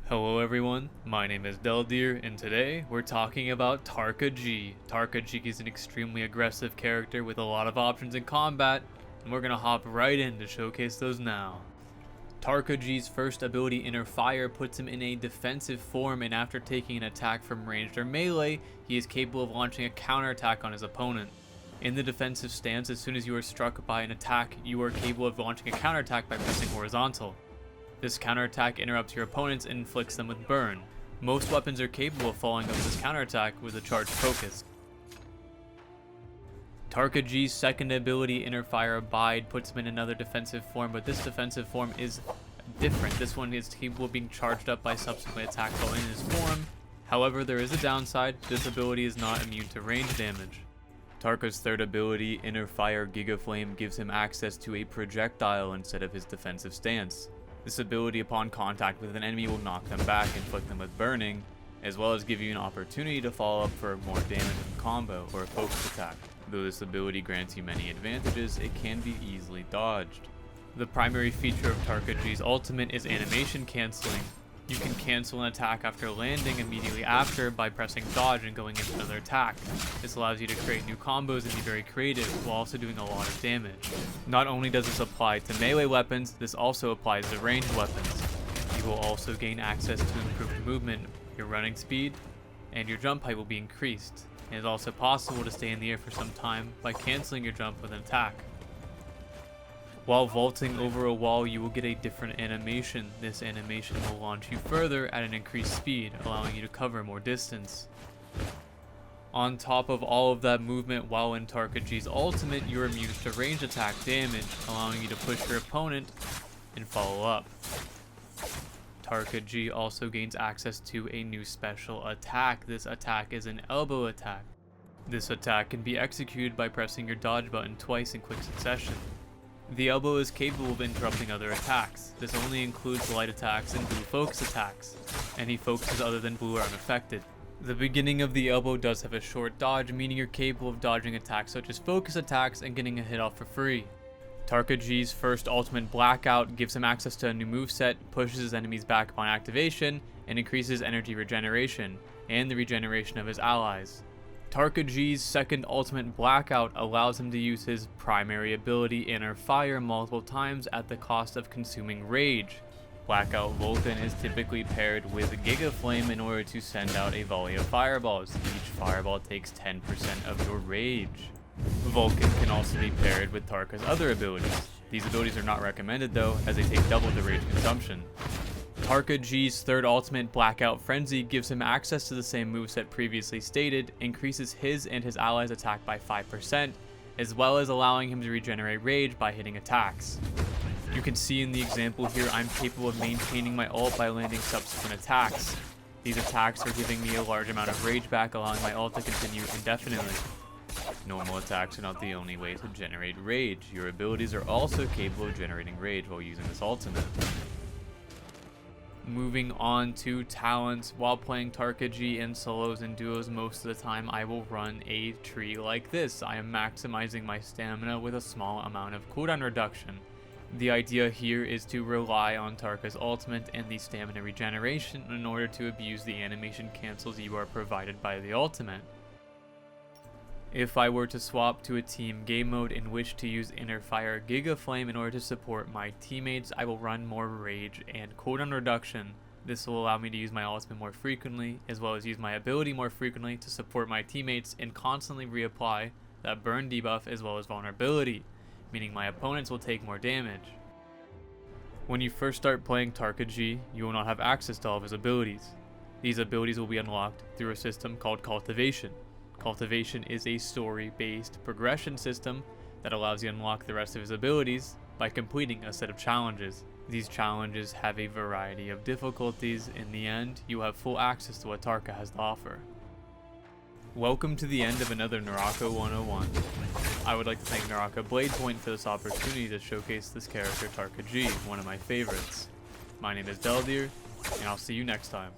Hello everyone, my name is Deldeer, and today we're talking about Tarka G. Tarka G is an extremely aggressive character with a lot of options in combat, and we're gonna hop right in to showcase those now. Tarka G's first ability, Inner Fire, puts him in a defensive form, and after taking an attack from ranged or melee, he is capable of launching a counterattack on his opponent. In the defensive stance, as soon as you are struck by an attack, you are capable of launching a counterattack by pressing horizontal. This counterattack interrupts your opponents and inflicts them with burn. Most weapons are capable of following up this counterattack with a charged focus. Tarka G's second ability, Inner Fire Abide, puts him in another defensive form, but this defensive form is different. This one is capable of being charged up by subsequent attacks while in his form. However, there is a downside. This ability is not immune to range damage. Tarka's third ability, Inner Fire Giga Flame, gives him access to a projectile instead of his defensive stance. This ability, upon contact with an enemy, will knock them back, inflict them with burning, as well as give you an opportunity to follow up for more damage in combo or a focus attack. Though this ability grants you many advantages, it can be easily dodged. The primary feature of Tarka G's ultimate is animation canceling. You can cancel an attack after landing immediately after by pressing dodge and going into another attack. This allows you to create new combos and be very creative while also doing a lot of damage. Not only does this apply to melee weapons, this also applies to ranged weapons. You will also gain access to improved movement, your running speed, and your jump height will be increased. It is also possible to stay in the air for some time by canceling your jump with an attack. While vaulting over a wall, you will get a different animation. This animation will launch you further at an increased speed, allowing you to cover more distance. On top of all of that movement, while in Tarka G's ultimate, you are immune to range attack damage, allowing you to push your opponent and follow up. Tarka G also gains access to a new special attack. This attack is an elbow attack. This attack can be executed by pressing your dodge button twice in quick succession. The elbow is capable of interrupting other attacks. This only includes light attacks and blue focus attacks. Any focuses other than blue are unaffected. The beginning of the elbow does have a short dodge, meaning you're capable of dodging attacks such as focus attacks and getting a hit off for free. Tarka G's first ultimate, Blackout, gives him access to a new moveset, pushes his enemies back upon activation, and increases energy regeneration, and the regeneration of his allies. Tarka G's second ultimate, Blackout, allows him to use his primary ability, Inner Fire, multiple times at the cost of consuming rage. Blackout Vulcan is typically paired with Giga Flame in order to send out a volley of fireballs. Each fireball takes 10% of your rage. Vulcan can also be paired with Tarka's other abilities. These abilities are not recommended though, as they take double the rage consumption. Tarka G's third ultimate, Blackout Frenzy, gives him access to the same moveset previously stated, increases his and his allies' attack by 5%, as well as allowing him to regenerate rage by hitting attacks. You can see in the example here I'm capable of maintaining my ult by landing subsequent attacks. These attacks are giving me a large amount of rage back, allowing my ult to continue indefinitely. Normal attacks are not the only way to generate rage. Your abilities are also capable of generating rage while using this ultimate. Moving on to talents, while playing Tarka G in solos and duos, most of the time I will run a tree like this. I am maximizing my stamina with a small amount of cooldown reduction. The idea here is to rely on Tarka's ultimate and the stamina regeneration in order to abuse the animation cancels you are provided by the ultimate. If I were to swap to a team game mode in which to use Inner Fire Giga Flame in order to support my teammates, I will run more rage and cooldown reduction. This will allow me to use my ultimate more frequently, as well as use my ability more frequently to support my teammates and constantly reapply that burn debuff as well as vulnerability, meaning my opponents will take more damage. When you first start playing Tarka G, you will not have access to all of his abilities. These abilities will be unlocked through a system called Cultivation. Cultivation is a story-based progression system that allows you to unlock the rest of his abilities by completing a set of challenges. These challenges have a variety of difficulties. In the end, you have full access to what Tarka has to offer. Welcome to the end of another NARAKA 101. I would like to thank NARAKA BLADEPOINT for this opportunity to showcase this character Tarka G, one of my favorites. My name is Deldeer, and I'll see you next time.